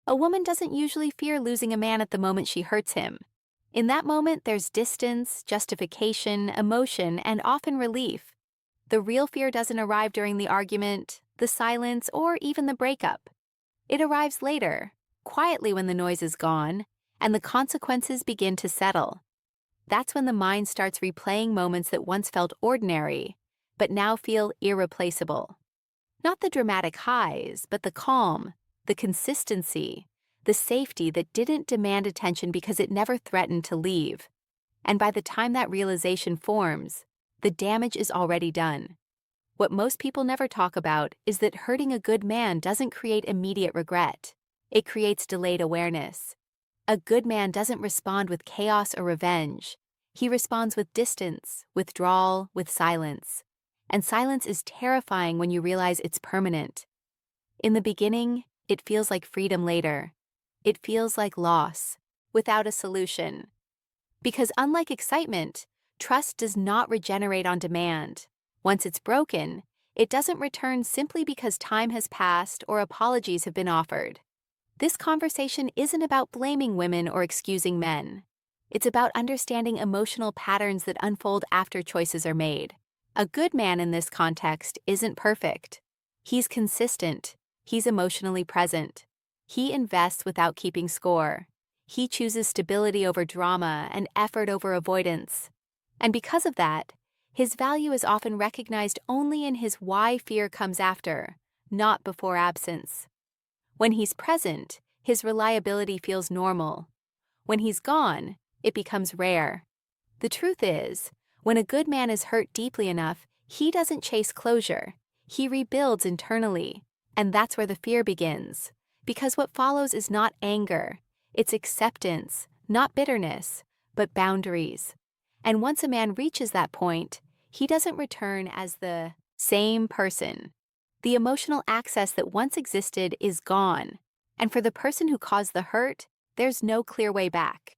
A woman doesn't usually fear losing a man at the moment she hurts him. In that moment, there's distance, justification, emotion, and often relief. The real fear doesn't arrive during the argument, the silence, or even the breakup. It arrives later, quietly when the noise is gone, and the consequences begin to settle. That's when the mind starts replaying moments that once felt ordinary, but now feel irreplaceable. Not the dramatic highs, but the calm, the consistency, the safety that didn't demand attention because it never threatened to leave. And by the time that realization forms, the damage is already done. What most people never talk about is that hurting a good man doesn't create immediate regret. It creates delayed awareness. A good man doesn't respond with chaos or revenge. He responds with distance, withdrawal, with silence. And silence is terrifying when you realize it's permanent. In the beginning, it feels like freedom later. It feels like loss, without a solution. Because unlike excitement, trust does not regenerate on demand. Once it's broken, it doesn't return simply because time has passed or apologies have been offered. This conversation isn't about blaming women or excusing men. It's about understanding emotional patterns that unfold after choices are made. A good man in this context isn't perfect. He's consistent. He's emotionally present. He invests without keeping score. He chooses stability over drama and effort over avoidance. And because of that, his value is often recognized only in his why fear comes after, not before absence. When he's present, his reliability feels normal. When he's gone, it becomes rare. The truth is, when a good man is hurt deeply enough, he doesn't chase closure. He rebuilds internally, and that's where the fear begins. Because what follows is not anger, it's acceptance, not bitterness, but boundaries. And once a man reaches that point, he doesn't return as the same person. The emotional access that once existed is gone, and for the person who caused the hurt, there's no clear way back.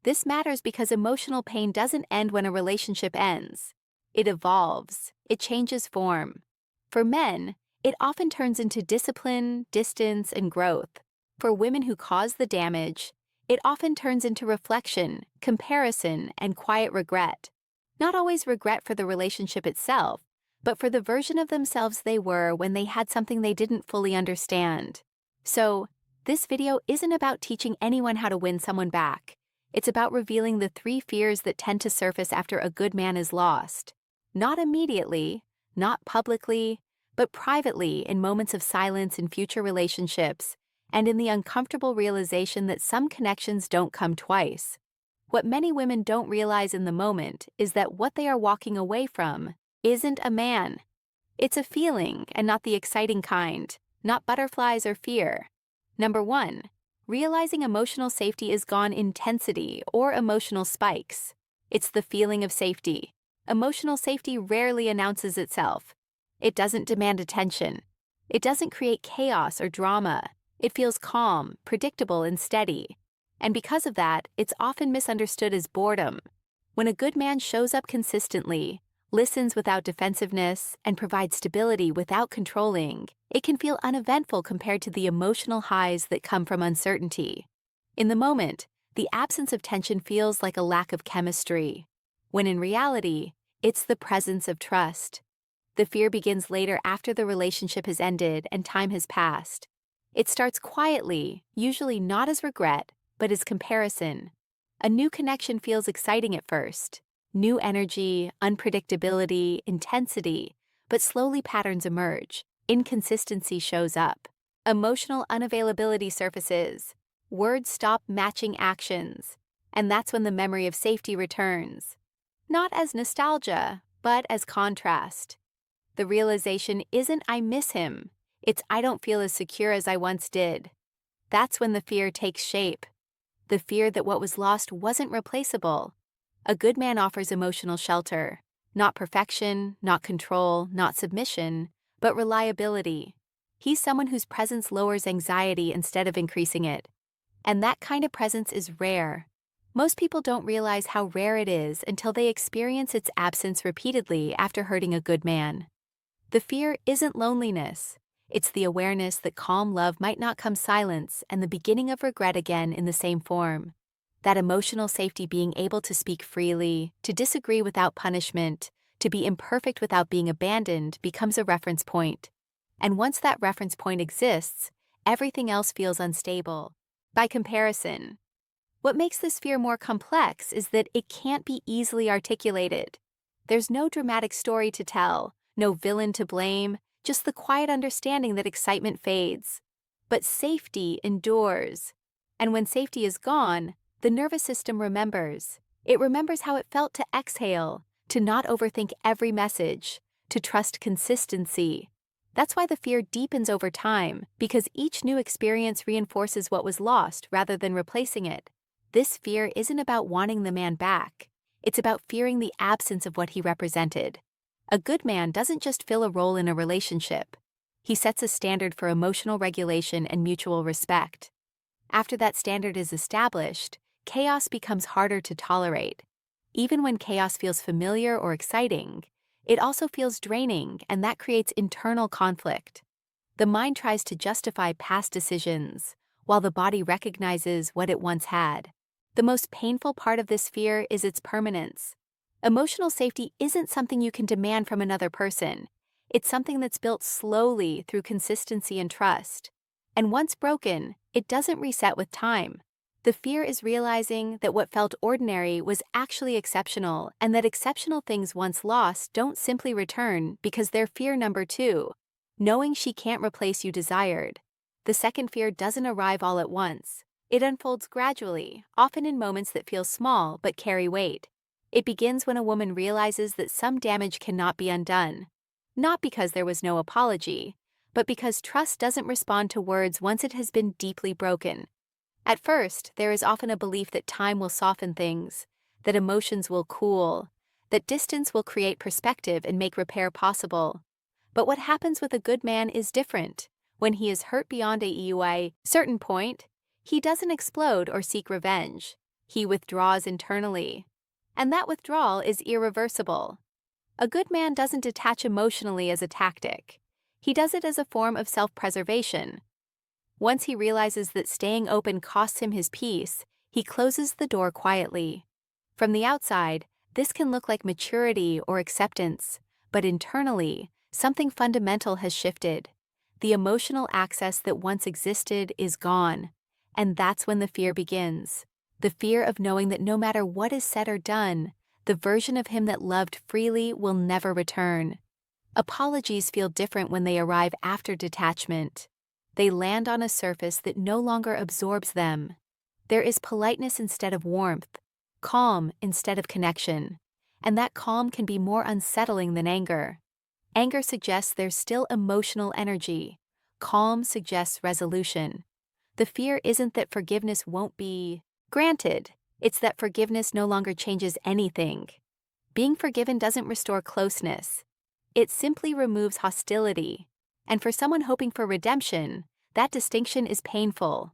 This matters because emotional pain doesn't end when a relationship ends. It evolves, it changes form. For men, it often turns into discipline, distance, and growth. For women who cause the damage, it often turns into reflection, comparison, and quiet regret. Not always regret for the relationship itself, but for the version of themselves they were when they had something they didn't fully understand. So, this video isn't about teaching anyone how to win someone back. It's about revealing the 3 fears that tend to surface after a good man is lost. Not immediately, not publicly, but privately in moments of silence in future relationships, and in the uncomfortable realization that some connections don't come twice. What many women don't realize in the moment is that what they are walking away from isn't a man. It's a feeling, and not the exciting kind, not butterflies or fear. Number 1. Realizing emotional safety is gone intensity or emotional spikes. It's the feeling of safety. Emotional safety rarely announces itself. It doesn't demand attention. It doesn't create chaos or drama. It feels calm, predictable, and steady. And because of that, it's often misunderstood as boredom. When a good man shows up consistently, listens without defensiveness, and provides stability without controlling, it can feel uneventful compared to the emotional highs that come from uncertainty. In the moment, the absence of tension feels like a lack of chemistry, when in reality, it's the presence of trust. The fear begins later after the relationship has ended and time has passed. It starts quietly, usually not as regret, but as comparison. A new connection feels exciting at first. New energy, unpredictability, intensity, but slowly patterns emerge. Inconsistency shows up. Emotional unavailability surfaces. Words stop matching actions. And that's when the memory of safety returns. Not as nostalgia, but as contrast. The realization isn't "I miss him," it's "I don't feel as secure as I once did." That's when the fear takes shape. The fear that what was lost wasn't replaceable. A good man offers emotional shelter. Not perfection, not control, not submission, but reliability. He's someone whose presence lowers anxiety instead of increasing it. And that kind of presence is rare. Most people don't realize how rare it is until they experience its absence repeatedly after hurting a good man. The fear isn't loneliness. It's the awareness that calm love might not come silence and the beginning of regret again in the same form. That emotional safety, being able to speak freely, to disagree without punishment, to be imperfect without being abandoned, becomes a reference point. And once that reference point exists, everything else feels unstable. By comparison, what makes this fear more complex is that it can't be easily articulated. There's no dramatic story to tell, no villain to blame, just the quiet understanding that excitement fades. But safety endures. And when safety is gone, the nervous system remembers. It remembers how it felt to exhale, to not overthink every message, to trust consistency. That's why the fear deepens over time, because each new experience reinforces what was lost rather than replacing it. This fear isn't about wanting the man back. It's about fearing the absence of what he represented. A good man doesn't just fill a role in a relationship. He sets a standard for emotional regulation and mutual respect. After that standard is established, chaos becomes harder to tolerate. Even when chaos feels familiar or exciting, it also feels draining, and that creates internal conflict. The mind tries to justify past decisions, while the body recognizes what it once had. The most painful part of this fear is its permanence. Emotional safety isn't something you can demand from another person. It's something that's built slowly through consistency and trust. And once broken, it doesn't reset with time. The fear is realizing that what felt ordinary was actually exceptional, and that exceptional things once lost don't simply return because they're fear number 2. Knowing she can't replace you desired. The second fear doesn't arrive all at once. It unfolds gradually, often in moments that feel small but carry weight. It begins when a woman realizes that some damage cannot be undone. Not because there was no apology, but because trust doesn't respond to words once it has been deeply broken. At first, there is often a belief that time will soften things, that emotions will cool, that distance will create perspective and make repair possible. But what happens with a good man is different. When he is hurt beyond a certain point, he doesn't explode or seek revenge. He withdraws internally. And that withdrawal is irreversible. A good man doesn't detach emotionally as a tactic. He does it as a form of self-preservation. Once he realizes that staying open costs him his peace, he closes the door quietly. From the outside, this can look like maturity or acceptance, but internally, something fundamental has shifted. The emotional access that once existed is gone, and that's when the fear begins. The fear of knowing that no matter what is said or done, the version of him that loved freely will never return. Apologies feel different when they arrive after detachment. They land on a surface that no longer absorbs them. There is politeness instead of warmth, calm instead of connection, and that calm can be more unsettling than anger. Anger suggests there's still emotional energy. Calm suggests resolution. The fear isn't that forgiveness won't be granted, it's that forgiveness no longer changes anything. Being forgiven doesn't restore closeness. It simply removes hostility. And for someone hoping for redemption, that distinction is painful.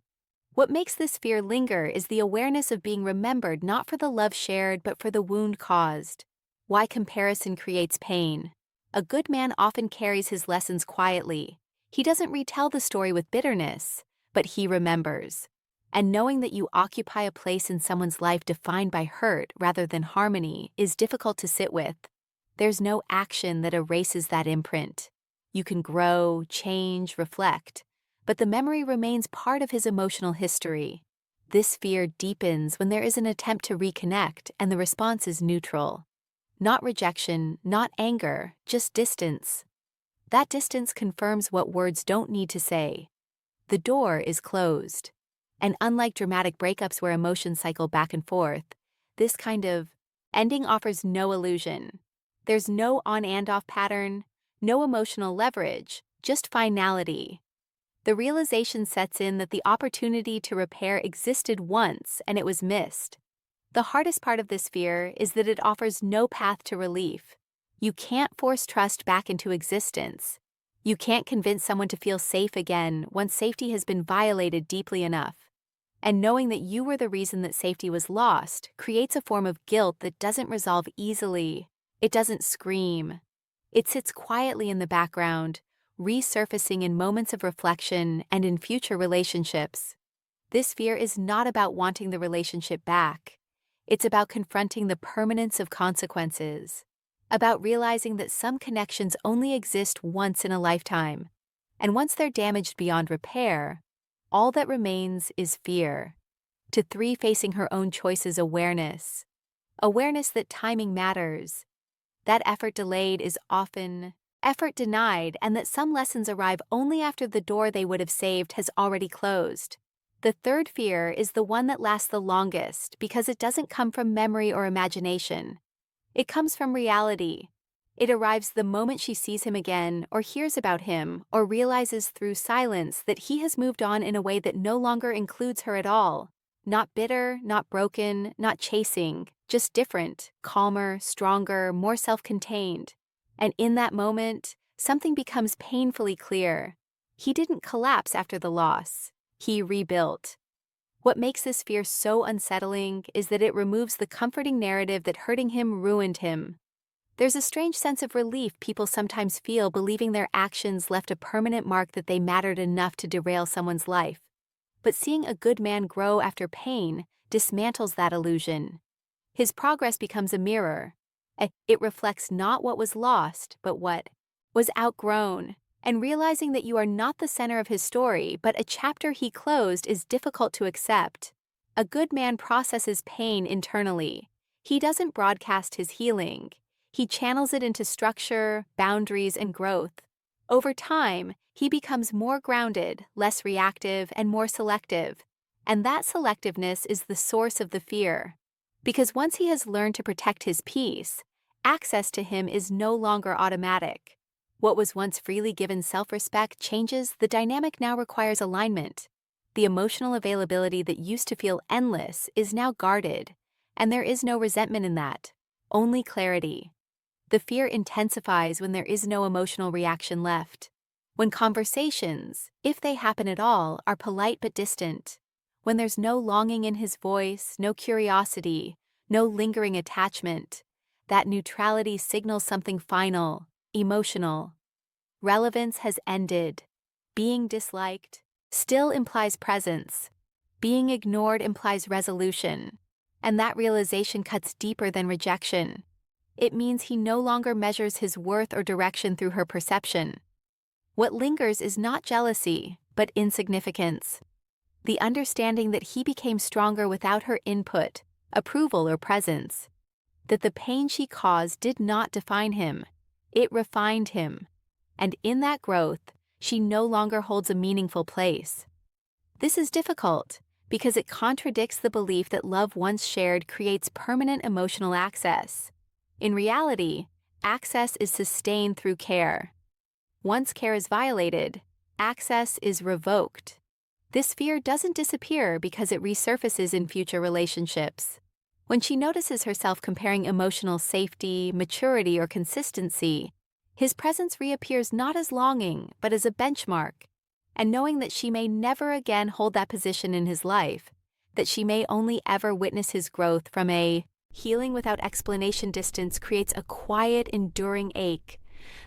What makes this fear linger is the awareness of being remembered not for the love shared but for the wound caused. Why comparison creates pain. A good man often carries his lessons quietly. He doesn't retell the story with bitterness, but he remembers. And knowing that you occupy a place in someone's life defined by hurt rather than harmony is difficult to sit with. There's no action that erases that imprint. You can grow, change, reflect, but the memory remains part of his emotional history. This fear deepens when there is an attempt to reconnect and the response is neutral. Not rejection, not anger, just distance. That distance confirms what words don't need to say. The door is closed. And unlike dramatic breakups where emotions cycle back and forth, this kind of ending offers no illusion. There's no on and off pattern, no emotional leverage, just finality. The realization sets in that the opportunity to repair existed once and it was missed. The hardest part of this fear is that it offers no path to relief. You can't force trust back into existence. You can't convince someone to feel safe again once safety has been violated deeply enough. And knowing that you were the reason that safety was lost creates a form of guilt that doesn't resolve easily. It doesn't scream. It sits quietly in the background, resurfacing in moments of reflection and in future relationships. This fear is not about wanting the relationship back. It's about confronting the permanence of consequences, about realizing that some connections only exist once in a lifetime, and once they're damaged beyond repair, all that remains is fear. To 3, facing her own choices, awareness. Awareness that timing matters, that effort delayed is often effort denied, and that some lessons arrive only after the door they would have saved has already closed. The 3rd fear is the one that lasts the longest because it doesn't come from memory or imagination. It comes from reality. It arrives the moment she sees him again, or hears about him, or realizes through silence that he has moved on in a way that no longer includes her at all. Not bitter, not broken, not chasing, just different, calmer, stronger, more self-contained. And in that moment, something becomes painfully clear. He didn't collapse after the loss. He rebuilt. What makes this fear so unsettling is that it removes the comforting narrative that hurting him ruined him. There's a strange sense of relief people sometimes feel believing their actions left a permanent mark, that they mattered enough to derail someone's life. But seeing a good man grow after pain dismantles that illusion. His progress becomes a mirror. It reflects not what was lost, but what was outgrown. And realizing that you are not the center of his story, but a chapter he closed, is difficult to accept. A good man processes pain internally. He doesn't broadcast his healing. He channels it into structure, boundaries, and growth. Over time, he becomes more grounded, less reactive, and more selective. And that selectiveness is the source of the fear. Because once he has learned to protect his peace, access to him is no longer automatic. What was once freely given self-respect changes. The dynamic now requires alignment. The emotional availability that used to feel endless is now guarded, and there is no resentment in that, only clarity. The fear intensifies when there is no emotional reaction left. When conversations, if they happen at all, are polite but distant. When there's no longing in his voice, no curiosity, no lingering attachment. That neutrality signals something final, emotional. Relevance has ended. Being disliked still implies presence. Being ignored implies resolution. And that realization cuts deeper than rejection. It means he no longer measures his worth or direction through her perception. What lingers is not jealousy, but insignificance. The understanding that he became stronger without her input, approval, or presence. That the pain she caused did not define him. It refined him. And in that growth, she no longer holds a meaningful place. This is difficult because it contradicts the belief that love once shared creates permanent emotional access. In reality, access is sustained through care. Once care is violated, access is revoked. This fear doesn't disappear because it resurfaces in future relationships. When she notices herself comparing emotional safety, maturity, or consistency, his presence reappears not as longing, but as a benchmark. And knowing that she may never again hold that position in his life, that she may only ever witness his growth from a healing without explanation distance, creates a quiet, enduring ache.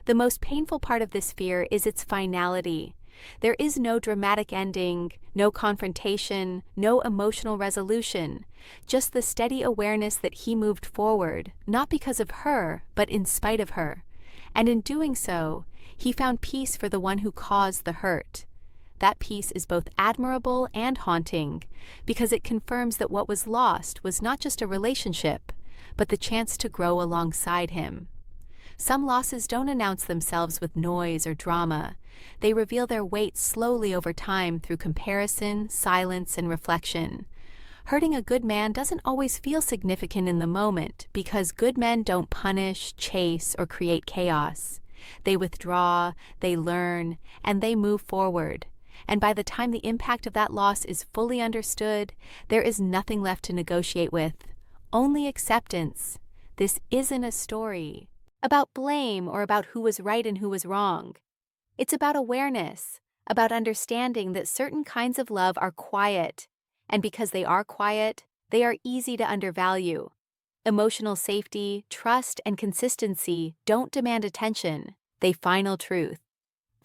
The most painful part of this fear is its finality. There is no dramatic ending, no confrontation, no emotional resolution, just the steady awareness that he moved forward, not because of her, but in spite of her. And in doing so, he found peace for the one who caused the hurt. That peace is both admirable and haunting, because it confirms that what was lost was not just a relationship, but the chance to grow alongside him. Some losses don't announce themselves with noise or drama. They reveal their weight slowly over time through comparison, silence, and reflection. Hurting a good man doesn't always feel significant in the moment because good men don't punish, chase, or create chaos. They withdraw, they learn, and they move forward. And by the time the impact of that loss is fully understood, there is nothing left to negotiate with. Only acceptance. This isn't a story about blame or about who was right and who was wrong. It's about awareness, about understanding that certain kinds of love are quiet, and because they are quiet, they are easy to undervalue. Emotional safety, trust, and consistency don't demand attention, they final truth.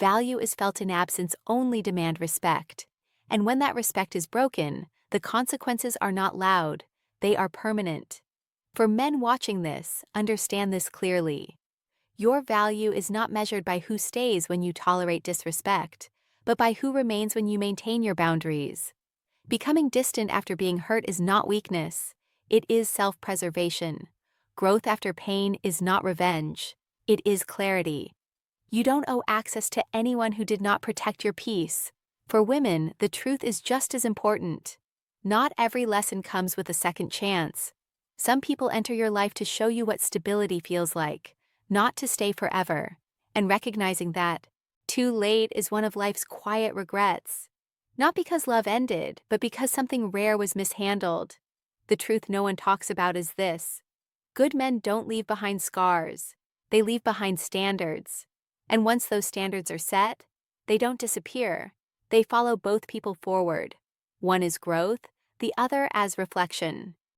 Value is felt in absence only demand respect. And when that respect is broken, the consequences are not loud, they are permanent. For men watching this, understand this clearly. Your value is not measured by who stays when you tolerate disrespect, but by who remains when you maintain your boundaries. Becoming distant after being hurt is not weakness, it is self-preservation. Growth after pain is not revenge, it is clarity. You don't owe access to anyone who did not protect your peace. For women, the truth is just as important. Not every lesson comes with a second chance. Some people enter your life to show you what stability feels like, not to stay forever. And recognizing that, too late is one of life's quiet regrets. Not because love ended, but because something rare was mishandled. The truth no one talks about is this: good men don't leave behind scars, they leave behind standards. And once those standards are set, they don't disappear, they follow both people forward. One is growth, the other as reflection.